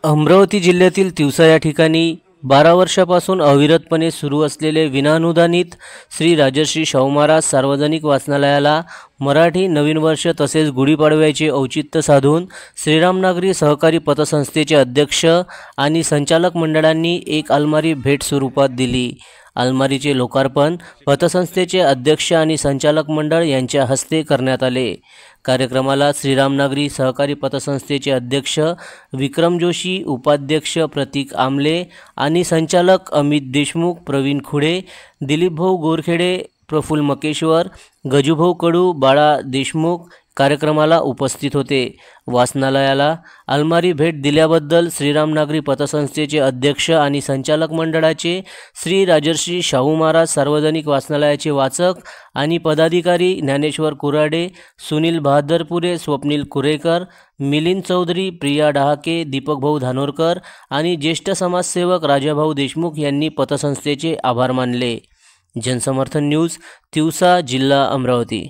अमरावती जिल्ह्यातील तिवसा या ठिकाणी 12 वर्षापासून अविरतपणे सुरू असलेले विनाअनुदानित श्री राजर्षी शाहू महाराज सार्वजनिक वाचनालयाला मराठी नवीन वर्ष तसेच गुढीपाडव्याचे औचित्य साधून श्रीराम नागरी सहकारी पतसंस्थेचे अध्यक्ष आणि संचालक मंडळांनी एक अलमारी भेट स्वरूपात दिली। अलमारीचे लोकार्पण पतसंस्थेचे अध्यक्ष आणि संचालक मंडळ यांच्या हस्ते करण्यात आले। कार्यक्रमाला श्रीराम नागरी सहकारी पतसंस्थेचे अध्यक्ष विक्रम जोशी, उपाध्यक्ष प्रतीक आमले आणि संचालक अमित देशमुख, प्रवीण खुडे, दिलीपभाऊ गोरखेडे, प्रफुल्ल मकेश्वर, गजूभाऊ कडू, बाळा देशमुख कार्यक्रमाला उपस्थित होते। वाचनालयाला अलमारी भेट दिल्याबद्दल श्रीराम नागरी पतसंस्थेचे अध्यक्ष आणि संचालक मंडळाचे श्री राजर्षी शाहू महाराज सार्वजनिक वाचनालयाचे वाचक आणि पदाधिकारी ज्ञानेश्वर कुराडे, सुनील बहादरपुरे, स्वप्नील कुरेकर, मिलिंद चौधरी, प्रिया डहाके, दीपकभाऊ धानोरकर आणि ज्येष्ठ समाजसेवक राजाभाऊ देशमुख यांनी पतसंस्थेचे आभार मानले। जनसमर्थन न्यूज, तिवसा, जिल्हा अमरावती।